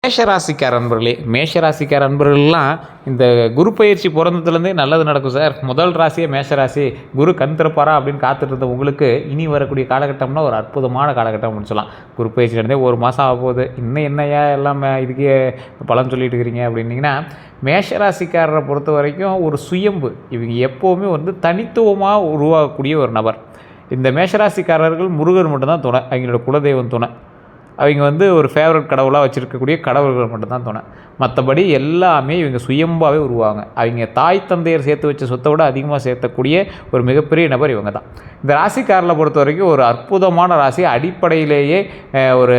மேஷராசிக்கார அன்பர்களே, மேஷராசிக்கார அன்பர்கள்லாம் இந்த குரு பயிற்சி பிறந்ததுலேருந்தே நல்லது நடக்கும் சார். முதல் ராசியே மேஷராசி, குரு கண் திறப்பாரா அப்படின்னு காத்துட்டு இருந்த உங்களுக்கு இனி வரக்கூடிய காலகட்டம்னா ஒரு அற்புதமான காலகட்டம் அப்படின்னு சொல்லலாம். குரு பயிற்சி நடந்தே ஒரு மாதம் ஆக போகுது, இன்னும் என்னையா எல்லாம் இதுக்கே பலன் சொல்லிட்டு இருக்கிறீங்க அப்படின்னீங்கன்னா, மேஷராசிக்காரரை பொறுத்த வரைக்கும் ஒரு சுயம்பு, இவங்க எப்போவுமே வந்து தனித்துவமாக உருவாகக்கூடிய ஒரு நபர். இந்த மேஷராசிக்காரர்கள் முருகர் மட்டும்தான் துணை, அவங்களோட குலதெய்வம் துணை. அவங்க வந்து ஒரு ஃபேவரட் கடவுளாக வச்சுருக்கக்கூடிய கடவுள்கள் மட்டும்தான் துணை. மற்றபடி எல்லாமே இவங்க சுயம்பாகவே உருவாங்க. அவங்க தாய் தந்தையர் சேர்த்து வச்ச சொத்தை விட அதிகமாக சேர்த்தக்கூடிய ஒரு மிகப்பெரிய நபர் இவங்க தான். இந்த ராசிக்காரர்களை பொறுத்த வரைக்கும் ஒரு அற்புதமான ராசி. அடிப்படையிலேயே ஒரு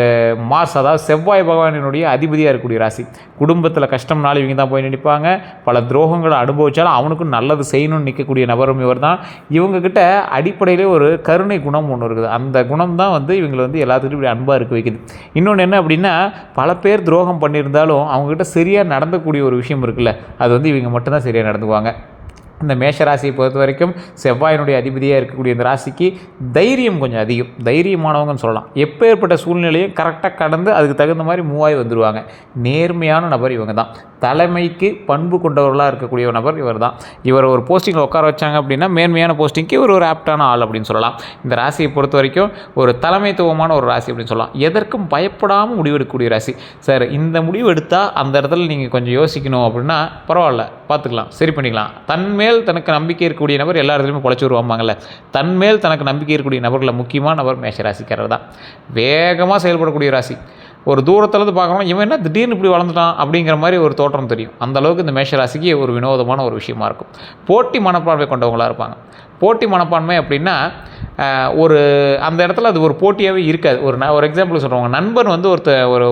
மாஸ், அதாவது செவ்வாய் பகவானினுடைய அதிபதியாக இருக்கக்கூடிய ராசி. குடும்பத்தில் கஷ்டம்னாலும் இவங்க தான் போய் நினைப்பாங்க. பல துரோகங்களை அனுபவித்தாலும் அவனுக்கும் நல்லது செய்யணும்னு நிற்கக்கூடிய நபரும் இவர் தான். இவங்கக்கிட்ட அடிப்படையிலே ஒரு கருணை குணம் ஒன்று இருக்குது. அந்த குணம் தான் வந்து இவங்களை வந்து எல்லாத்துக்கிட்டும் இப்படி அன்பாக இருக்க வைக்குது. இன்னொன்று என்ன அப்படின்னா, பல பேர் துரோகம் பண்ணியிருந்தாலும் அவங்ககிட்ட சரியாக நடந்தக்கூடிய ஒரு விஷயம் இருக்குல்ல, அது வந்து இவங்க மட்டும்தான் சரியாக நடந்துக்குவாங்க. இந்த மேஷராசியை பொறுத்த வரைக்கும் செவ்வாயினுடைய அதிபதியாக இருக்கக்கூடிய இந்த ராசிக்கு தைரியம் கொஞ்சம் அதிகம், தைரியமானவங்கன்னு சொல்லலாம். எப்பேற்பட்ட சூழ்நிலையும் கரெக்டாக கடந்து அதுக்கு தகுந்த மாதிரி மூவாய் வந்துடுவாங்க. நேர்மையான நபர் இவங்க தான். தலைமைக்கு பண்பு கொண்டவர்களாக இருக்கக்கூடிய நபர் இவர் தான். இவர் ஒரு போஸ்டிங்கில் உட்கார வச்சாங்க அப்படின்னா மேன்மையான போஸ்டிங்க்கு இவர் ஒரு ஆப்டான ஆள் அப்படின்னு சொல்லலாம். இந்த ராசியை பொறுத்த வரைக்கும் ஒரு தலைமைத்துவமான ஒரு ராசி அப்படின்னு சொல்லலாம். எதற்கும் பயப்படாமல் முடிவெடுக்கக்கூடிய ராசி. சார், இந்த முடிவு எடுத்தால் அந்த இடத்துல நீங்கள் கொஞ்சம் யோசிக்கணும் அப்படின்னா பரவாயில்ல, பார்த்துக்கலாம், சரி பண்ணிக்கலாம். தன்மேல் தனக்கு நம்பிக்கை இருக்கக்கூடிய நபர் எல்லா இடத்துலையுமே பொழைச்சி வருவாங்கல்ல. தன்மேல் தனக்கு நம்பிக்கை இருக்கக்கூடிய நபர்களில் முக்கியமான நபர் மேஷராசிக்காரர் தான். வேகமாக செயல்படக்கூடிய ராசி. ஒரு தூரத்துலேருந்து பார்க்கணும், இவன் என்ன திடீர்னு இப்படி வளர்ந்துட்டான் அப்படிங்கிற மாதிரி ஒரு தோற்றம் தெரியும். அந்தளவுக்கு இந்த மேஷராசிக்கு ஒரு வினோதமான ஒரு விஷயமா இருக்கும். போட்டி மனப்பான்மை கொண்டவங்களாக இருப்பாங்க. போட்டி மனப்பான்மை அப்படின்னா ஒரு அந்த இடத்துல அது ஒரு போட்டியாகவே இருக்காது. ஒரு எக்ஸாம்பிள் சொல்கிறவங்க, நண்பன் வந்து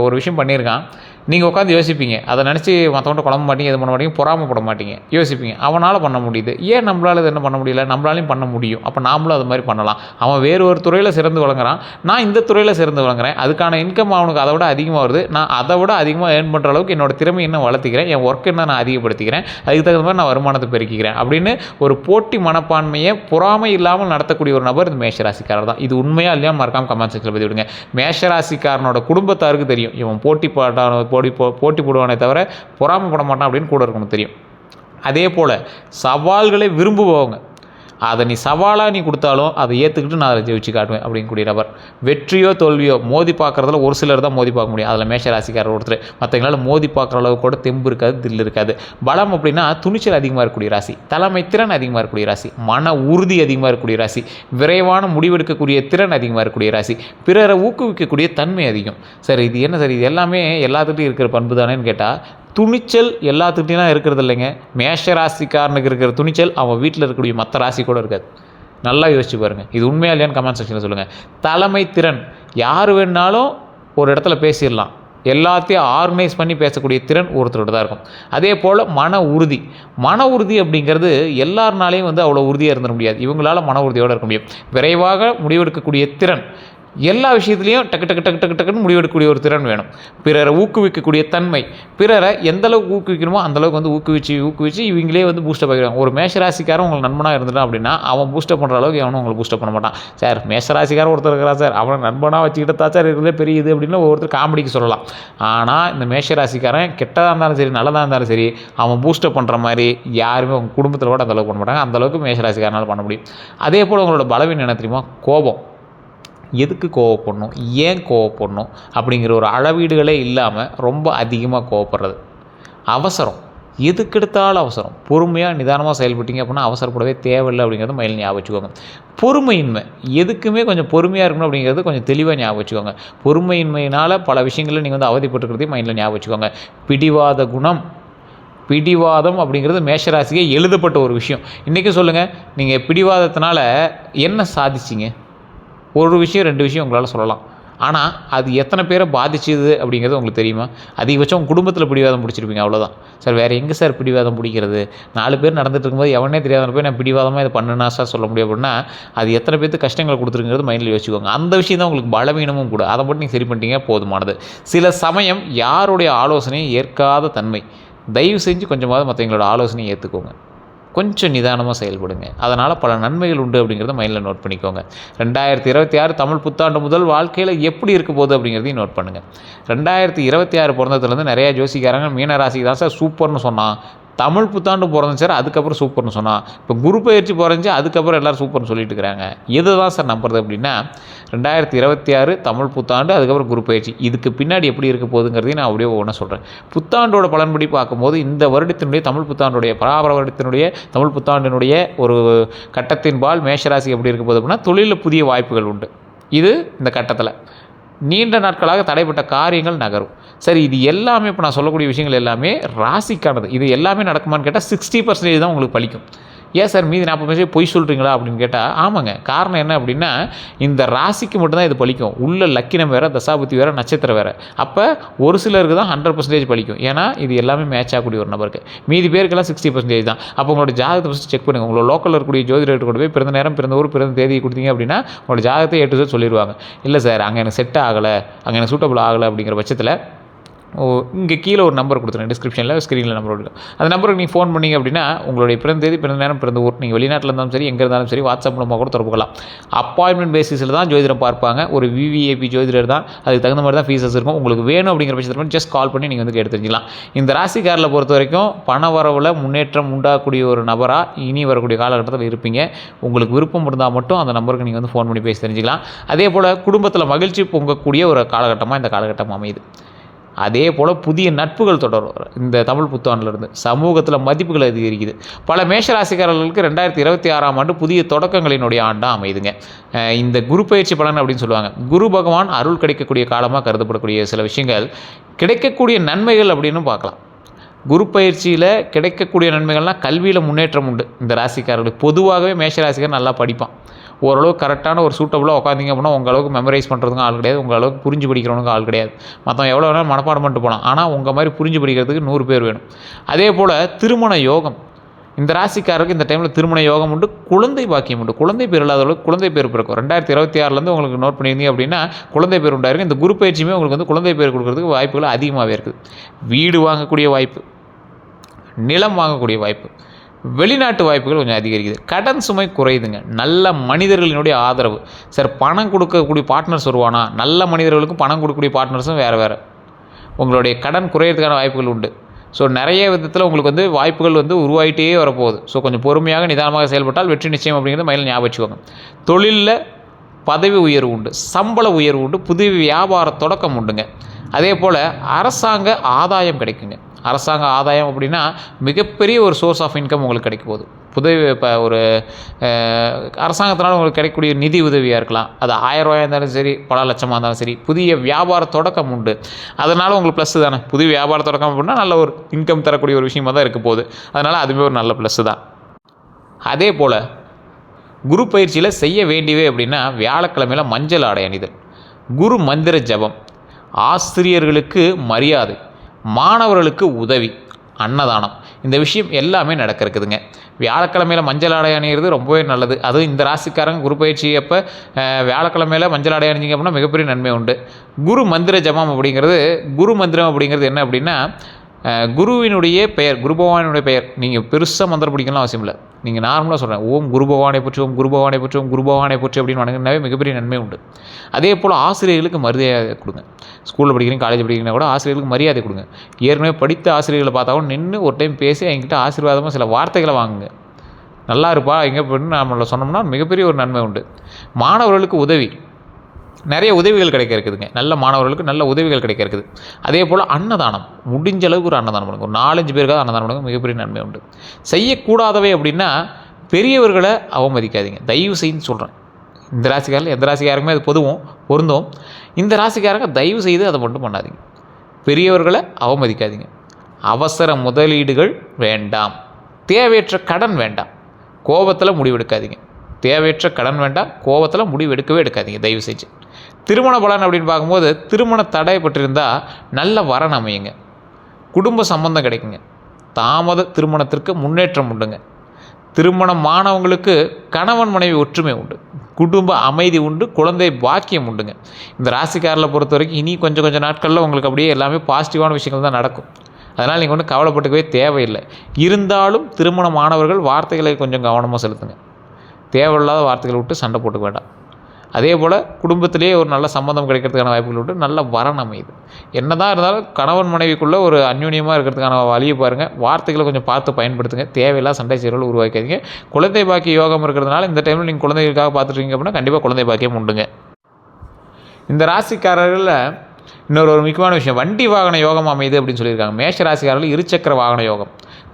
ஒரு விஷயம் பண்ணியிருக்கான், நீங்கள் உட்காந்து யோசிப்பீங்க. அதை நினச்சி மற்றவன்ட்ட குழம்ப மாட்டீங்க, இது பண்ண மாட்டீங்க, பொறாமப்பட மாட்டீங்க, யோசிப்பீங்க. அவனால் பண்ண முடியுது, ஏன் நம்மளால் இது என்ன பண்ண முடியல, நம்மளாலையும் பண்ண முடியும், அப்போ நாமளும் அது மாதிரி பண்ணலாம். அவன் வேறு ஒரு துறையில் சிறந்து வழங்குறான், நான் இந்த துறையில் சிறந்து வழங்குறேன், அதுக்கான இன்கம் அவனுக்கு அதை விட அதிகமாக வருது, நான் அதை விட அதிகமாக ஏர்ன் பண்ணுற அளவுக்கு என்னோடய திறமை இன்னும் வளர்த்திக்கிறேன், என் ஒர்க் என்ன நான் அதிகப்படுத்திக்கிறேன், அதுக்கு தகுந்த மாதிரி நான் வருமானத்தை பெருக்கிக்கிறேன் அப்படின்னு ஒரு போட்டி மனப்பான்மையை பொறாமை இல்லாமல் நடத்தக்கூடிய ஒரு நபர் இந்த மேஷராசிக்காரர் தான். இது உண்மையாக இல்லையா மறக்காமல் கமெண்ட் செக்ஷனில் பதிவு விடுங்க. மேஷராசிக்காரனோட குடும்பத்தாருக்கு தெரியும், இவன் போட்டி போடுவானே தவிர பொறாமைப்பட மாட்டான் அப்படின்னு கூட இருக்கணும் தெரியும். அதே போல் சவால்களை விரும்புபவங்க, அதை நீ சவாலாக நீ கொடுத்தாலும் அதை ஏற்றுக்கிட்டு நான் அதை ஜெயிச்சு காட்டுவேன் அப்படிங்கக்கூடிய நபர். வெற்றியோ தோல்வியோ மோதி பார்க்குறதுல ஒரு சிலர் தான் மோதி பார்க்க முடியும். அதில் மேஷராசிக்காரர் ஒருத்தர். மற்றவங்களால் மோதி பார்க்குற அளவுக்கு கூட தெம்பு இருக்காது, தில் இருக்காது. பலம் அப்படின்னா துணிச்சல் அதிகமாக இருக்கக்கூடிய ராசி, தலைமை திறன் அதிகமாக இருக்கக்கூடிய ராசி, மன உறுதி அதிகமாக இருக்கக்கூடிய ராசி, விரைவான முடிவெடுக்கக்கூடிய திறன் அதிகமாக இருக்கக்கூடிய ராசி, பிறரை ஊக்குவிக்கக்கூடிய தன்மை அதிகம். சார், இது என்ன சார், இது எல்லாமே எல்லாத்துட்டையும் இருக்கிற பண்பு தானேன்னு கேட்டால், துணிச்சல் எல்லாத்துக்கிட்டையும் இருக்கிறது இல்லைங்க. மேஷராசிக்காரனுக்கு இருக்கிற துணிச்சல் அவன் வீட்டில் இருக்கக்கூடிய மற்ற ராசி கூட இருக்காது. நல்லா யோசிச்சு பாருங்கள். இது உண்மையாக இல்லையான்னு கமெண்ட் செக்ஷனில் சொல்லுங்கள். தலைமை திறன், யார் வேணாலும் ஒரு இடத்துல பேசிடலாம், எல்லாத்தையும் ஆர்கனைஸ் பண்ணி பேசக்கூடிய திறன் ஒருத்தரோட தான் இருக்கும். அதே போல் மன உறுதி அப்படிங்கிறது எல்லாருனாலையும் வந்து அவ்வளோ உறுதியாக இருந்துட முடியாது. இவங்களால் மன உறுதியோடு இருக்க முடியும். விரைவாக முடிவெடுக்கக்கூடிய திறன், எல்லா விஷயத்துலையும் டக்குன்னு முடிவெடுக்கக்கூடிய ஒரு திறன் வேணும். பிறரை ஊக்குவிக்கக்கூடிய தன்மை, பிறரை எந்தளவுக்கு ஊக்குவிக்கணுமோ அந்தளவுக்கு வந்து ஊக்குவிச்சு இவங்களே வந்து பூஸ்டப் ஆகிடுவாங்க. ஒரு மேஷராசிக்காரன் உங்களுக்கு நண்பனாக இருந்துட்டான் அப்படின்னா அவன் பூஸ்டப் பண்ணுற அளவுக்கு அவனும் உங்களுக்கு பூஸ்டப் பண்ண மாட்டான். சார், மேஷராசிக்காரன் ஒருத்தர் இருக்கிறா சார், அவனை நண்பனாக வச்சுக்கிட்டு தான் சார் இருக்கிறதே பெரிய இது அப்படின்னு ஒருத்தர் காமெடிக்கு சொல்லலாம். ஆனால் இந்த மேஷராசிக்காரன் கெட்டதாக இருந்தாலும் சரி நல்லதாக இருந்தாலும் சரி அவன் பூஸ்டப் பண்ணுற மாதிரி யாருமே உங்கள் குடும்பத்தில் கூட அந்தளவுக்கு பண்ண மாட்டாங்க. அந்தளவுக்கு மேஷராசிக்காரனால் பண்ண முடியும். அதே போல் உங்களோட பலவீனம் என்ன தெரியுமா? கோபம். எதுக்கு கோவப்படணும், ஏன் கோவப்படணும் அப்படிங்கிற ஒரு அளவீடுகளே இல்லாமல் ரொம்ப அதிகமாக கோவப்படுறது. அவசரம், எதுக்கெடுத்தாலும் அவசரம். பொறுமையாக நிதானமாக செயல்பட்டீங்க அப்படின்னா அவசரப்படவே தேவையில்லை அப்படிங்கிறது மைண்டில் ஞாபகம் வச்சுக்கோங்க. பொறுமையின்மை, எதுக்குமே கொஞ்சம் பொறுமையாக இருக்கணும் அப்படிங்கிறது கொஞ்சம் தெளிவாக ஞாபகம் வச்சுக்கோங்க. பொறுமையின்மையினால் பல விஷயங்களில் நீங்கள் வந்து அவதிப்பட்டுருக்கிறதையும் மைண்டில் ஞாபகம் வச்சுக்கோங்க. பிடிவாத குணம், பிடிவாதம் அப்படிங்கிறது மேஷராசிக்கு எழுதப்பட்ட ஒரு விஷயம். இன்றைக்கி சொல்லுங்கள், நீங்கள் பிடிவாதத்தினால என்ன சாதிச்சிங்க? ஒரு விஷயம் 2 விஷயம் உங்களால் சொல்லலாம். ஆனால் அது எத்தனை பேரை பாதிச்சுது அப்படிங்கிறது உங்களுக்கு தெரியுமா? அதிகபட்சம் உங்கள் குடும்பத்தில் பிடிவாதம் பிடிச்சிருப்பீங்க, அவ்வளோதான். சார், வேறு எங்கே சார் பிடிவாதம் பிடிக்கிறது? 4 பேர் நடந்துட்டு இருக்கும்போது எவனே தெரியாத போய் நான் பிடிவாதமாக இதை பண்ணுனா சார் சொல்ல முடியும் அப்படின்னா அது எத்தனை பேருக்கு கஷ்டங்களை கொடுத்துருங்கிறது மைண்டில் யோசிச்சுக்கோங்க. அந்த விஷயம் தான் உங்களுக்கு பலவீனமும் கூட. அதை மட்டும் நீங்கள் சரி பண்ணிட்டீங்க போதுமானது. சில சமயம் யாருடைய ஆலோசனையும் ஏற்காத தன்மை. தயவு செஞ்சு கொஞ்சமாவது மற்றவங்களோட ஆலோசனையை ஏற்றுக்கோங்க. கொஞ்சம் நிதானமாக செயல்படுங்க. அதனால் பல நன்மைகள் உண்டு அப்படிங்கிறத மைண்டில் நோட் பண்ணிக்கோங்க. 2026 தமிழ் புத்தாண்டு முதல் வாழ்க்கையில் எப்படி இருக்க போகுது அப்படிங்கிறதையும் நோட் பண்ணுங்கள். 2026 பிறந்ததுலேருந்து நிறையா ஜோசிக்காரங்க மீன ராசிக்கு தான் சார் சூப்பர்னு சொன்னான், தமிழ் புத்தாண்டு பிறந்துச்சு சார் அதுக்கப்புறம் சூப்பர்னு சொன்னான், இப்போ குரு பயிற்சி பிறந்துச்சு அதுக்கப்புறம் எல்லோரும் சூப்பர்னு சொல்லிட்டு இருக்கிறாங்க. எது தான் சார் நம்புறது அப்படின்னா 2026 தமிழ் புத்தாண்டு அதுக்கப்புறம் குரு பயிற்சி, இதுக்கு பின்னாடி எப்படி இருக்க போகுதுங்கிறதையும் நான் அப்படியே ஒவ்வொன்றா சொல்கிறேன். புத்தாண்டோட பலன்படி பார்க்கும்போது இந்த வருடத்தினுடைய தமிழ் புத்தாண்டுடைய பராபர வருடத்தினுடைய தமிழ் புத்தாண்டினுடைய ஒரு கட்டத்தின்பால் மேஷராசி எப்படி இருக்க போகுது அப்படின்னா தொழிலில் புதிய வாய்ப்புகள் உண்டு. இது இந்த கட்டத்தில் நீண்ட நாட்களாக தடைப்பட்ட காரியங்கள் நகரும். சரி, இது எல்லாமே இப்போ நான் சொல்லக்கூடிய விஷயங்கள் எல்லாமே ராசிக்கானது. இது எல்லாமே நடக்குமான்னு கேட்டால் 60% தான் உங்களுக்கு பலிக்கும். ஏன் சார் மீதி 40% பொய் சொல்கிறீங்களா அப்படின்னு கேட்டால் ஆமாங்க. காரணம் என்ன அப்படின்னா இந்த ராசிக்கு மட்டும்தான் இது பலிக்கும். உள்ள லக்கினம் வேறு, தசாபுத்தி வேறு, நட்சத்திரம் வேறு. அப்போ ஒரு சிலருக்கு தான் 100% பலிக்கும். ஏன்னா இது எல்லாமே மேட்ச் ஆகக்கூடிய ஒரு நபருக்கு. மீதி பேருக்கெல்லாம் 60% தான். அப்போ உங்களோட ஜாதகத்தை ஃபஸ்ட்டு செக் பண்ணுங்கள். உங்களோட லோக்கலில் இருக்கக்கூடிய ஜோதிடர்கிட்ட கொண்டு போய் பிறந்த நேரம், பிறந்த ஊர், பிறந்த தேதியை கொடுத்தீங்க அப்படின்னா உங்களோட ஜாதகத்தை A to Z சொல்லிடுவாங்க. இல்லை சார் அங்கே எனக்கு செட் ஆகலை, அங்கே எனக்கு சூட்டபிள் ஆகலை அப்படிங்கிற பட்சத்தில் இங்கே கீழே ஒரு நம்பர் கொடுத்துருங்க, டிஸ்கிரிப்ஷனில் ஸ்க்ரீனில் நம்பர் கொடுக்கும். அந்த நம்பருக்கு நீங்கள் ஃபோன் பண்ணிங்க அப்படின்னா உங்களுடைய பிறந்த தேதி, பிறந்த நேரம், பிறந்த ஊர், நீங்கள் வெளிநாட்டில் இருந்தாலும் சரி, எங்கே இருந்தாலும் சரி, வாட்ஸ்அப் மூலமாக கூட தொடர்புக்கலாம். அப்பாயின்மெண்ட் பேசிஸில் தான் ஜோதிடம் பார்ப்பாங்க. ஒரு VVIP ஜோதிடர் தான், அதுக்கு தகுந்த மாதிரி தான் ஃபீஸஸ் இருக்கும். உங்களுக்கு வேணும் அப்படிங்கிற பட்சத்தில் ஜஸ்ட் கால் பண்ணி நீங்கள் வந்து எடுத்து தெரிஞ்சிக்கலாம். இந்த ராசிக்காரில் பொறுத்த வரைக்கும் பண வரவில் முன்னேற்றம் உண்டாகக்கூடிய ஒரு நபராக இனி வரக்கூடிய காலகட்டத்தில் இருப்பீங்க. உங்களுக்கு விருப்பம் இருந்தால் மட்டும் அந்த நம்பருக்கு நீங்கள் வந்து ஃபோன் பண்ணி பேசி தெரிஞ்சுக்கலாம். அதே போல் குடும்பத்தில் மகிழ்ச்சி பொங்கக்கூடிய ஒரு காலகட்டமாக இந்த காலகட்டம் அமையுது. அதே போல் புதிய நட்புகள் தொடரும். இந்த தமிழ் புத்தாண்டிலிருந்து சமூகத்தில் மதிப்புகள் அதிகரிக்குது. பல மேஷராசிக்காரர்களுக்கு 2026ஆம் ஆண்டு புதிய தொடக்கங்களினுடைய ஆண்டாக அமையுதுங்க. இந்த குரு பயிற்சி பலன் அப்படின்னு சொல்லுவாங்க. குரு பகவான் அருள் கிடைக்கக்கூடிய காலமாக கருதப்படக்கூடிய சில விஷயங்கள், கிடைக்கக்கூடிய நன்மைகள் அப்படின்னு பார்க்கலாம். குரு பயிற்சியில் கிடைக்கக்கூடிய நன்மைகள்னால் கல்வியில் முன்னேற்றம் உண்டு. இந்த ராசிக்காரர்களுக்கு பொதுவாகவே மேஷராசிக்காரர் நல்லா படிப்பான். ஓரளவுக்கு கரெக்டான ஒரு சூட்டபுளாக உட்காந்திங்க அப்படின்னா உங்கள் அளவுக்கு மெமரைஸ் பண்ணுறதுக்கும் ஆள் கிடையாது, உங்கள் அளவுக்கு புரிஞ்சு படிக்கிறவனுக்கு ஆள் கிடையாது. மற்றவன் எவ்வளோ வேணாலும் மனப்பாடம் பண்ணிட்டு போகலாம், ஆனால் உங்கள் மாதிரி புரிஞ்சு படிக்கிறதுக்கு 100 பேர் வேணும். அதே போல் திருமண யோகம், இந்த ராசிக்காரருக்கு இந்த டைமில் திருமண யோகம் உண்டு, குழந்தை பாக்கியம் உண்டு. குழந்தை பேர் இல்லாதவங்களுக்கு குழந்தை பேர் பிறக்கும். 2026 உங்களுக்கு நோட் பண்ணியிருந்தீங்க அப்படின்னா குழந்தை பேர் உண்டாயிருக்கு. இந்த குரு பயிற்சியுமே உங்களுக்கு வந்து குழந்தை பேர் கொடுக்கறதுக்கு வாய்ப்புகள் அதிகமாகவே இருக்குது. வீடு வாங்கக்கூடிய வாய்ப்பு, நிலம் வாங்கக்கூடிய வாய்ப்பு, வெளிநாட்டு வாய்ப்புகள் கொஞ்சம் அதிகரிக்குது. கடன் சுமை குறையுதுங்க. நல்ல மனிதர்களினுடைய ஆதரவு. சார் பணம் கொடுக்கக்கூடிய பார்ட்னர்ஸ் வருவானா? நல்ல மனிதர்களுக்கும் பணம் கொடுக்கக்கூடிய பார்ட்னர்ஸும் வேறு. உங்களுடைய கடன் குறையிறதுக்கான வாய்ப்புகள் உண்டு. ஸோ நிறைய விதத்தில் உங்களுக்கு வந்து வாய்ப்புகள் வந்து உருவாகிட்டே வரப்போகுது. ஸோ கொஞ்சம் பொறுமையாக நிதானமாக செயல்பட்டால் வெற்றி நிச்சயம் அப்படிங்கிறது மைண்டில் ஞாபகம் வச்சுக்கோங்க. தொழிலில் பதவி உயர்வு உண்டு, சம்பள உயர்வு உண்டு, புதிய வியாபார தொடக்கம் உண்டுங்க. அதே போல் அரசாங்க ஆதாயம் கிடைக்குங்க. அரசாங்க ஆதாயம் அப்படின்னா மிகப்பெரிய ஒரு சோர்ஸ் ஆஃப் இன்கம் உங்களுக்கு கிடைக்க போகுது. இப்போ ஒரு அரசாங்கத்தினால் உங்களுக்கு கிடைக்கக்கூடிய நிதி உதவியாக இருக்கலாம். அது 1000 ரூபாயாக இருந்தாலும் சரி, பல லட்சமாக இருந்தாலும் சரி, புதிய வியாபார தொடக்கம் உண்டு. அதனால் உங்களுக்கு ப்ளஸ்ஸு தானே. புதிய வியாபார தொடக்கம் அப்படின்னா நல்ல ஒரு இன்கம் தரக்கூடிய ஒரு விஷயமாக தான் இருக்க போகுது. அதனால் அதுவே ஒரு நல்ல ப்ளஸ்ஸு தான். அதே போல் குரு பயிற்சியில் செய்ய வேண்டியவே அப்படின்னா வியாழக்கிழமையில் மஞ்சள் ஆடை அணிதல், குரு மந்திர ஜபம், ஆசிரியர்களுக்கு மரியாதை, மாணவர்களுக்கு உதவி, அன்னதானம், இந்த விஷயம் எல்லாமே நடக்க இருக்குதுங்க. வியாழக்கிழமையில் மஞ்சள் ஆடை அணிகிறது ரொம்பவே நல்லது. அதுவும் இந்த ராசிக்காரங்க குரு பயிற்சி அப்போ வியாழக்கிழமையில் மஞ்சள் ஆடை அணிஞ்சிங்க அப்படின்னா மிகப்பெரிய நன்மை உண்டு. குரு மந்திர ஜபம் அப்படிங்கிறது, குரு மந்திரம் அப்படிங்கிறது என்ன அப்படின்னா குருவினுடைய பெயர், குரு பகவானுடைய பெயர். நீங்கள் பெருசாக மந்திரம் பிடிக்கலாம் அவசியம் இல்லை. நீங்கள் நார்மலாக சொல்கிறேன், ஓம் குரு பகவானை போற்றி, ஓம் குரு பகவானை போற்றி, ஓம் குரு பகவானை போற்றி அப்படின்னு வணங்கினாவே மிகப்பெரிய நன்மை உண்டு. அதே போல் ஆசிரியர்களுக்கு மரியாதை கொடுங்க. ஸ்கூலில் படிக்கிறீங்க, காலேஜ் படிக்கிறீங்கன்னா கூட ஆசிரியர்களுக்கு மரியாதை கொடுங்க. ஏற்கனவே படித்த ஆசிரியர்களை பார்த்தாலும் நின்று ஒரு டைம் பேசி என்கிட்ட ஆசீர்வாதமாக சில வார்த்தைகளை வாங்குங்க. நல்லா இருப்பா எங்கே போய்ட்டு நம்மளை சொன்னோம்னா மிகப்பெரிய ஒரு நன்மை உண்டு. மாணவர்களுக்கு உதவி, நிறைய உதவிகள் கிடைக்க இருக்குதுங்க. நல்ல மாணவர்களுக்கு நல்ல உதவிகள் கிடைக்க இருக்குது. அதே போல் அன்னதானம், முடிஞ்ச அளவுக்கு ஒரு அன்னதானம் பண்ணுங்க. ஒரு 4-5 பேருக்காக அன்னதானம் பண்ணுங்க, மிகப்பெரிய நன்மை உண்டு. செய்யக்கூடாதவை அப்படின்னா பெரியவர்களை அவமதிக்காதீங்க, தயவு செய்து சொல்கிறேன். இந்த ராசிக்காரில் எந்த ராசிக்காரருக்குமே அது பொருந்தும். இந்த ராசிக்காரங்க தயவு செய்து அதை மட்டும் பண்ணாதீங்க. பெரியவர்களை அவமதிக்காதீங்க. அவசர முதலீடுகள் வேண்டாம். தேவையற்ற கடன் வேண்டாம். கோபத்தில் முடிவெடுக்காதீங்க. தேவையற்ற கடன் வேண்டாம். கோபத்தில் முடிவு எடுக்காதீங்க தயவு செஞ்சு. திருமண பலன் அப்படின்னு பார்க்கும்போது திருமண தடை பட்டிருந்தால் நல்ல வரன் அமையுங்க. குடும்ப சம்பந்தம் கிடைக்குங்க. தாமத திருமணத்திற்கு முன்னேற்றம் உண்டுங்க. திருமணமானவங்களுக்கு கணவன் மனைவி ஒற்றுமை உண்டு. குடும்ப அமைதி உண்டு. குழந்தை பாக்கியம் உண்டுங்க. இந்த ராசிக்காரில் பொறுத்த வரைக்கும் இனி கொஞ்சம் நாட்களில் உங்களுக்கு அப்படியே எல்லாமே பாசிட்டிவான விஷயங்கள் தான் நடக்கும். அதனால் நீங்கள் ஒன்றும் கவலைப்பட்டுக்கவே தேவையில்லை. இருந்தாலும் திருமணமானவர்கள் வார்த்தைகளை கொஞ்சம் கவனமாக செலுத்துங்க. தேவையில்லாத வார்த்தைகளை விட்டு சண்டை போட்டுக்க வேண்டாம். அதே போல் குடும்பத்திலேயே ஒரு நல்ல சம்மந்தம் கிடைக்கிறதுக்கான வாய்ப்புகள் விட்டு நல்ல வரன் அமையுது. என்ன தான் இருந்தாலும் கணவன் மனைவிக்குள்ளே ஒரு அந்யோன்யமாக இருக்கிறதுக்கான வழியை பாருங்கள். வார்த்தைகளை கொஞ்சம் பார்த்து பயன்படுத்துங்க. தேவையில்லா சண்டை சீரல் உருவாக்காதீங்க. குழந்தை பாக்கிய யோகம் இருக்கிறதுனால இந்த டைமில் நீங்கள் குழந்தைகளுக்காக பார்த்துட்டீங்க அப்படின்னா கண்டிப்பாக குழந்தை பாக்கியம் உண்டுங்க. இந்த ராசிக்காரர்களில் இன்னொரு முக்கியமான விஷயம், வண்டி வாகன யோகம் அமையுது அப்படின்னு சொல்லியிருக்காங்க. மேஷ ராசிக்காரர்கள் இருசக்கர வாகன யோகம்,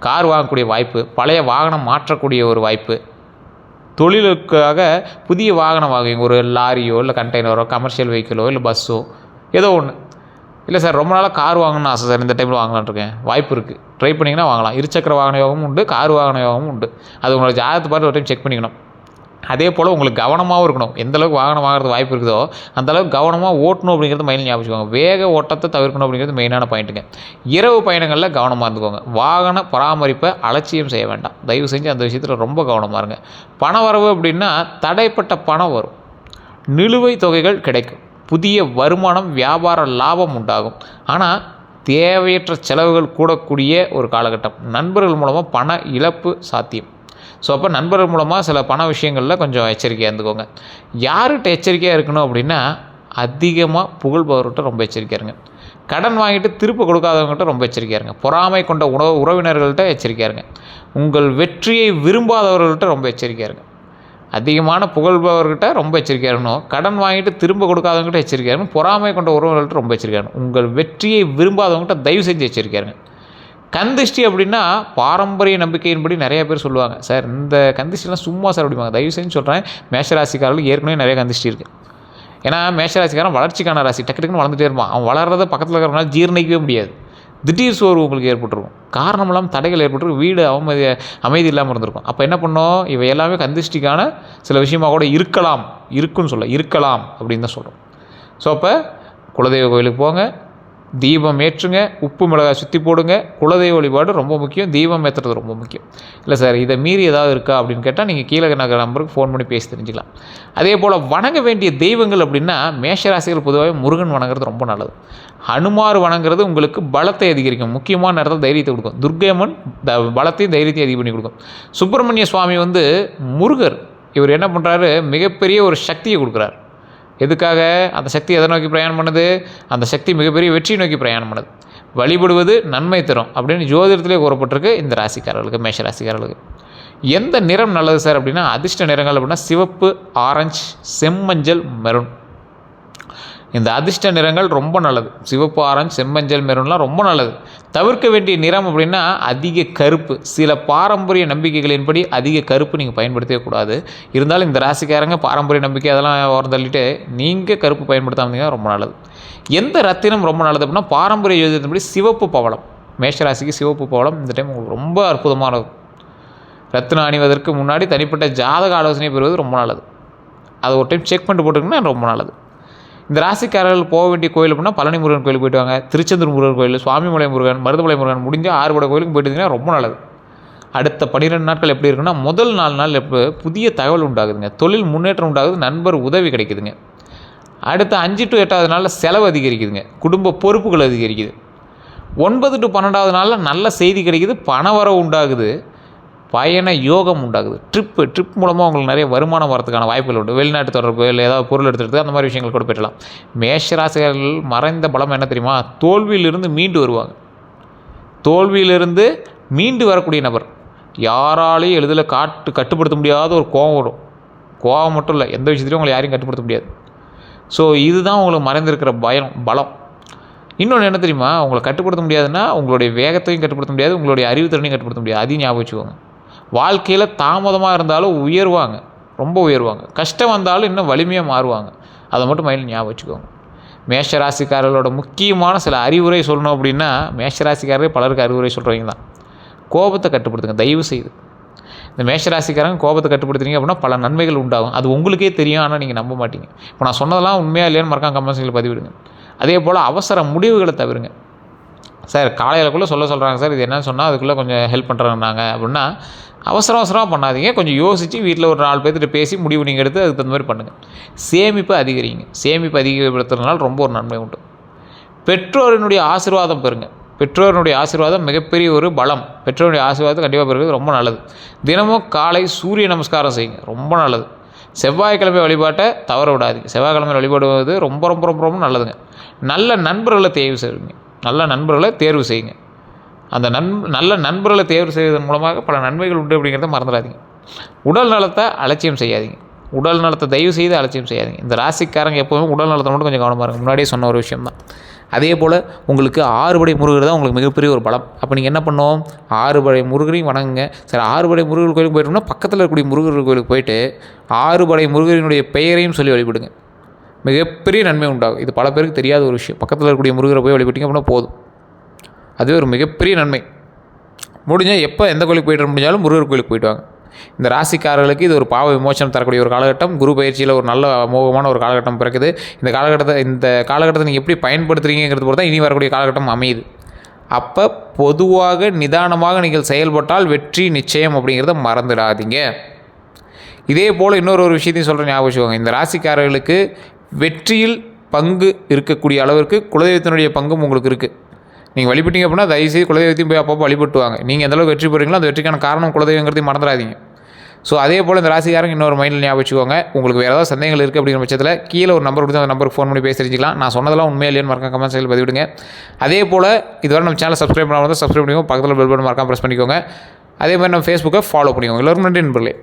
கார் வாங்கக்கூடிய வாய்ப்பு, பழைய வாகனம் மாற்றக்கூடிய ஒரு வாய்ப்பு, தொழிலுக்காக புதிய வாகனம் வாங்குவீங்க. ஒரு லாரியோ இல்லை கண்டெய்னரோ கமர்ஷியல் வெஹிக்கிளோ இல்லை பஸ்ஸோ ஏதோ ஒன்று. இல்லை சார் ரொம்ப நாளாக கார் வாங்கணும்னு ஆசை சார், இந்த டைமில் வாங்கலான்னு இருக்கேன். வாய்ப்பு இருக்குது, ட்ரை பண்ணிங்கன்னா வாங்கலாம். இருசக்கர வாகன யோகமும் உண்டு, கார் வாகன யோகமும் உண்டு. அது உங்களோட ஜாதகத்தை பார்த்து ஒரு டைம் செக் பண்ணிக்கணும். அதே போல் உங்களுக்கு கவனமாகவும் இருக்கணும். எந்தளவுக்கு வாகனம் வாங்குறது வாய்ப்பு இருக்குதோ அந்தளவுக்கு கவனமாக ஓட்டணும் அப்படிங்கிறது மைண்டில் ஞாபகம். வேக ஓட்டத்தை தவிர்க்கணும் அப்படிங்கிறது மெயினான பாயிண்ட்டுங்க. இரவு பயணங்களில் கவனமாக இருந்துக்கோங்க. வாகன பராமரிப்பை அலட்சியம் செய்ய வேண்டாம். தயவு செஞ்சு அந்த விஷயத்தில் ரொம்ப கவனமாக இருங்க. பண வரவு அப்படின்னா தடைப்பட்ட பணம் வரும், நிலுவைத் தொகைகள் கிடைக்கும், புதிய வருமானம் வியாபார லாபம் உண்டாகும். ஆனால் தேவையற்ற செலவுகள் கூடக்கூடிய ஒரு காலகட்டம். நண்பர்கள் மூலமாக பண இழப்பு சாத்தியம். ஸோ அப்போ நண்பர்கள் மூலமாக சில பண விஷயங்களில் கொஞ்சம் எச்சரிக்கையாக இருந்துக்கோங்க. யார்கிட்ட எச்சரிக்கையாக இருக்கணும் அப்படின்னா அதிகமாக புகழ்பவர்கிட்ட ரொம்ப எச்சரிக்கையாக இருங்க. கடன் வாங்கிட்டு திருப்ப கொடுக்காதவங்ககிட்ட ரொம்ப எச்சரிக்கையாக இருங்க. பொறாமை கொண்ட உறவினர்கள்ட்ட எச்சரிக்கையாக இருங்க. உங்கள் வெற்றியை விரும்பாதவர்கள்ட்ட ரொம்ப எச்சரிக்கையாக இருங்க. அதிகமான புகழ்பவர்கிட்ட ரொம்ப எச்சரிக்கையாக இருக்கணும். கடன் வாங்கிட்டு திரும்ப கொடுக்காதவங்ககிட்ட எச்சரிக்கையாக இருக்கணும். பொறாமை கொண்ட உறவினர்கள்ட்ட ரொம்ப எச்சரிக்கையாக இருக்கணும். உங்கள் வெற்றியை விரும்பாதவங்ககிட்ட தயவு செஞ்சு எச்சரிக்கையாக இருங்க. கந்திஷ்டி அப்படின்னா பாரம்பரிய நம்பிக்கையின்படி நிறைய பேர் சொல்லுவாங்க, சார் இந்த கந்திஷ்டிலாம் சும்மா சார் அப்படிம்பாங்க. தயவு செஞ்சு சொல்கிறேன், மேஷராசிக்காரர்களுக்கு ஏற்கனவே நிறைய கந்திஷ்டி இருக்குது. ஏன்னா மேஷராசிக்காரன் வளர்ச்சிக்கான ராசி, டக்கு டக்குன்னு வளர்ந்துட்டே இருப்பான். அவன் வளர்றத பக்கத்தில் இருக்கிறனால ஜீர்ணிக்கவே முடியாது. திடீர் சோர்வு உங்களுக்கு ஏற்பட்டுருக்கும். காரணம் இல்லாமல் தடைகள் ஏற்பட்டுருக்கும். வீடு அமைதி இல்லாமல் இருந்திருக்கும். அப்போ என்ன பண்ணோம், இவை எல்லாமே கந்திஷ்டிக்கான சில விஷயமாக கூட இருக்கலாம் அப்படின்னு தான் சொல்கிறோம். ஸோ அப்போ குலதெய்வ கோயிலுக்கு போங்க, தீபம் ஏற்றுங்க, உப்பு மிளகாய் சுற்றி போடுங்க. குலதெய்வ வழிபாடு ரொம்ப முக்கியம், தீபம் ஏற்றுறது ரொம்ப முக்கியம். இல்லை சார் இதை மீறி ஏதாவது இருக்கா அப்படின்னு கேட்டால் நீங்கள் கீழே நகர் நம்பருக்கு ஃபோன் பண்ணி பேசி தெரிஞ்சுக்கலாம். அதே போல் வணங்க வேண்டிய தெய்வங்கள் அப்படின்னா மேஷராசிகள் பொதுவாகவே முருகன் வணங்குறது ரொம்ப நல்லது. ஹனுமார் வணங்குறது உங்களுக்கு பலத்தை அதிகரிக்கும், முக்கியமான நேரத்தில் தைரியத்தை கொடுக்கும். துர்க்கையம்மன் பலத்தையும் தைரியத்தையும் அதிகம் பண்ணி கொடுக்கும். சுப்பிரமணிய சுவாமி முருகர், இவர் என்ன பண்ணுறாரு, மிகப்பெரிய ஒரு சக்தியை கொடுக்குறார். எதுக்காக? அந்த சக்தி எதை நோக்கி பிரயாணம் பண்ணுது? அந்த சக்தி மிகப்பெரிய வெற்றியை நோக்கி பிரயாணம் பண்ணுது. வழிபடுவது நன்மை தரும் அப்படின்னு ஜோதிடத்திலே கூறப்பட்டிருக்கு. இந்த ராசிக்காரர்களுக்கு, மேஷ ராசிக்காரர்களுக்கு எந்த நிறம் நல்லது சார் அப்படின்னா, அதிர்ஷ்ட நிறங்கள் அப்படின்னா சிவப்பு, ஆரஞ்சு, செம்மஞ்சள், மெரூன். இந்த அதிர்ஷ்ட நிறங்கள் ரொம்ப நல்லது. சிவப்பு, ஆரஞ்சு, செம்மஞ்சள், மெரூன்லாம் ரொம்ப நல்லது. தவிர்க்க வேண்டிய நிறம் அப்படின்னா அதிக கருப்பு. சில பாரம்பரிய நம்பிக்கைகளின்படி அதிக கருப்பு நீங்கள் பயன்படுத்தவே கூடாது. இருந்தாலும் இந்த ராசிக்காரங்க பாரம்பரிய நம்பிக்கை அதெல்லாம் ஓரம் தள்ளிட்டு நீங்கள் கருப்பு பயன்படுத்தாமல் ரொம்ப நல்லது. எந்த ரத்தினம் ரொம்ப நல்லது அப்படின்னா பாரம்பரிய யோஜனத்தின்படி சிவப்பு பவளம். மேஷராசிக்கு சிவப்பு பவளம் இந்த டைம் உங்களுக்கு ரொம்ப அற்புதமானது. ரத்தினம் அணிவதற்கு முன்னாடி தனிப்பட்ட ஜாதக ஆலோசனை பெறுவது ரொம்ப நல்லது. அதை ஒரு டைம் செக் பண்ணிட்டு போட்டுங்கன்னா ரொம்ப நல்லது. இந்த ராசிக்காரர்கள் போக வேண்டிய கோயில் அப்படின்னா பழனி முருகன் கோயிலுக்கு போயிட்டு வாங்க, திருச்செந்தூர் முருகன் கோயில், சுவாமிமலை முருகன், மருதமலை முருகன், முடிஞ்சால் ஆறுபடை கோயிலுக்கு போயிட்டு இருந்தீங்கன்னா ரொம்ப நல்லது. அடுத்த 12 நாட்கள் எப்படி இருக்குன்னா, முதல் 4 நாள் எப்போ புதிய தகவல் உண்டாகுதுங்க, தொழில் முன்னேற்றம் உண்டாகுது, நண்பர் உதவி கிடைக்குதுங்க. அடுத்த 5 to 8வது நாளில் செலவு அதிகரிக்குதுங்க, குடும்ப பொறுப்புகள் அதிகரிக்குது. 9 to 12வது நாளில் நல்ல செய்தி கிடைக்குது, பணவரவு உண்டாகுது, பயண யோகம் உண்டாகுது. ட்ரிப் மூலமாக உங்களுக்கு நிறைய வருமானம் வரதுக்கான வாய்ப்புகள் உண்டு. வெளிநாட்டு தொடர்பு இல்லை ஏதாவது பொருள் எடுத்துகிட்டு அந்த மாதிரி விஷயங்கள் கூட பெற்றலாம். மேஷராசிகள் மறைந்த பலம் என்ன தெரியுமா? தோல்வியிலிருந்து மீண்டு வருவாங்க. தோல்வியிலிருந்து மீண்டு வரக்கூடிய நபர். யாராலையும் எளிதில் கட்டுப்படுத்த முடியாத ஒரு கோபம் வரும். கோபம் மட்டும் இல்லை, எந்த விஷயத்துலையும் உங்களை யாரையும் கட்டுப்படுத்த முடியாது. ஸோ இதுதான் உங்களுக்கு மறைந்திருக்கிற பலம். இன்னொன்று என்ன தெரியுமா? உங்களை கட்டுப்படுத்த முடியாதுன்னா உங்களுடைய வேகத்தையும் கட்டுப்படுத்த முடியாது, உங்களுடைய அறிவுத்திறனையும் கட்டுப்படுத்த முடியாது. அதையும் ஞாபகம் வச்சுக்கோங்க. வாழ்க்கையில் தாமதமாக இருந்தாலும் உயர்வாங்க, ரொம்ப உயர்வாங்க. கஷ்டம் வந்தாலும் இன்னும் வலிமையாக மாறுவாங்க. அதை மட்டும் மைண்டில் ஞாபகம் வச்சுக்கோங்க. மேஷராசிக்காரர்களோட முக்கியமான சில அறிவுரை சொல்லணும் அப்படின்னா, மேஷராசிக்காரரே பலருக்கு அறிவுரை சொல்கிறவங்க தான். கோபத்தை கட்டுப்படுத்துங்க தயவு செய்து. இந்த மேஷராசிக்காரங்க கோபத்தை கட்டுப்படுத்துறீங்க அப்படின்னா பல நன்மைகள் உண்டாகும். அது உங்களுக்கே தெரியும், ஆனால் நீங்கள் நம்ப மாட்டீங்க. இப்போ நான் சொன்னதெல்லாம் உண்மையாக இல்லையான்னு மறக்காம கமெண்ட்ஸில் பதிவிடுங்க. அதே போல் அவசர முடிவுகளை தவிருங்க. சார் காலையிலக்குள்ளே சொல்கிறாங்க சார், இது என்னன்னு சொன்னால் அதுக்குள்ளே கொஞ்சம் ஹெல்ப் பண்ணுறாங்கன்னாங்க அப்படின்னா அவசரமாக பண்ணாதீங்க. கொஞ்சம் யோசித்து வீட்டில் ஒரு 4 பேர்த்திட்ட பேசி முடிவு நீங்கள் எடுத்து அதுக்கு தகுந்த மாதிரி பண்ணுங்கள். சேமிப்பு அதிகரிங்க. சேமிப்பு அதிகப்படுத்துறதுனால ரொம்ப ஒரு நன்மை உண்டு. பெற்றோரினுடைய ஆசீர்வாதம் பெறுங்க. பெற்றோருடைய ஆசீர்வாதம் மிகப்பெரிய ஒரு பலம். பெற்றோருடைய ஆசீர்வாதம் கண்டிப்பாக பெறுவது ரொம்ப நல்லது. தினமும் காலை சூரிய நமஸ்காரம் செய்யுங்க, ரொம்ப நல்லது. செவ்வாய்க்கிழமை வழிபாட்டை தவற விடாதீங்க. செவ்வாய்க்கிழமை வழிபடுவது ரொம்ப ரொம்ப ரொம்ப ரொம்ப நல்லதுங்க. நல்ல நண்பர்களை தேர்வு செய்யுங்க, நல்ல நண்பர்களை தேர்வு செய்யுங்க. அந்த நல்ல நண்பர்களை தேர்வு செய்வதன் மூலமாக பல நன்மைகள் உண்டு அப்படிங்கிறத மறந்துடாதீங்க. உடல் நலத்தை அலட்சியம் செய்யாதீங்க. உடல் நலத்தை தயவு செய்து அலட்சியம் செய்யாதீங்க. இந்த ராசிக்காரங்க எப்போவுமே உடல் நலத்தை மட்டும் கொஞ்சம் கவனமாக இருங்க. முன்னாடியே சொன்ன ஒரு விஷயம் தான். அதே போல் உங்களுக்கு 6 படை முருகர் தான் உங்களுக்கு மிகப்பெரிய ஒரு பலம். அப்போ நீங்கள் என்ன பண்ணணும், 6 படை முருகரையும் வணங்குங்க. சரி, 6 படை முருகர் கோயிலுக்கு போய்ட்டோம்னா பக்கத்தில் இருக்கக்கூடிய முருகர் கோயிலுக்கு போயிட்டு 6 படை முருகரினுடைய பெயரையும் சொல்லி வழிபடுங்க. மிகப்பெரிய நன்மை உண்டாகும். இது பல பேருக்கு தெரியாத ஒரு விஷயம். பக்கத்தில் இருக்கக்கூடிய முருகரை போய் வழிபட்டிங்க அப்படின்னா போதும், அதுவே ஒரு மிகப்பெரிய நன்மை. முடிஞ்சால் எப்போ எந்த கோயிலுக்கு போய்ட்டு முடிஞ்சாலும் முருகர் கோயிலுக்கு போய்ட்டு வாங்க. இந்த ராசிக்காரர்களுக்கு இது ஒரு பாவ விமோசனம் தரக்கூடிய ஒரு காலகட்டம். குரு பயிற்சியில் ஒரு நல்ல அமோகமான ஒரு காலகட்டம் பிறக்குது. இந்த காலகட்டத்தை நீங்கள் எப்படி பயன்படுத்துகிறீங்கிறது பொறுத்து தான் இனி வரக்கூடிய காலகட்டம் அமையுது. அப்போ பொதுவாக நிதானமாக நீங்கள் செயல்பட்டால் வெற்றி நிச்சயம் அப்படிங்கிறத மறந்துடாதீங்க. இதே போல் இன்னொரு விஷயத்தையும் சொல்கிறேன், ஞாபகம் வச்சுக்கோங்க. இந்த ராசிக்காரர்களுக்கு வெற்றியில் பங்கு இருக்கக்கூடிய அளவிற்கு குலதெய்வத்தினுடைய பங்கும் உங்களுக்கு இருக்குது. நீங்கள் வழிபட்டீங்க அப்படின்னா தயவுசெய்து குலதெய்வத்தையும் போய் அப்பப்போ வழிபட்டுவாங்க. நீங்கள் எந்தளவுக்கு வெற்றி பெறுறீங்களோ அந்த வெற்றிக்கான காரணம் குலதெய்வங்கிறதையும் மறந்துடாதீங்க. ஸோ அதே போல் இந்த ராசிக்காரங்க இன்னொரு மைண்டில் ஞாபகம் வச்சுக்கோங்க. உங்களுக்கு வேறு ஏதாவது சந்தேகங்கள் இருக்குது அப்படிங்கிற பட்சத்தில் கீழே ஒரு நம்பர் கொடுத்து அந்த நம்பருக்கு ஃபோன் பண்ணி பேசி தெரிஞ்சிக்கலாம். நான் சொன்னதெல்லாம் உண்மையாக இல்லையான்னு மறக்காம கமெண்ட் செக்ஷனில் பதிவிடுங்க. அதே போல் இதுவரை நம்ம சேனல் சப்ஸ்கிரைப் பண்ணாமல் சப்ஸ்கிரைப் பண்ணிக்கோங்க. பக்கத்தில் பெல் பட்டன் மறக்காம ப்ரெஸ் பண்ணிக்கோங்க. அதே மாதிரி நம்ம ஃபேஸ்புக்கை ஃபாலோ பண்ணிக்கோங்க. எல்லோரும் நன்றி நண்பர்களே.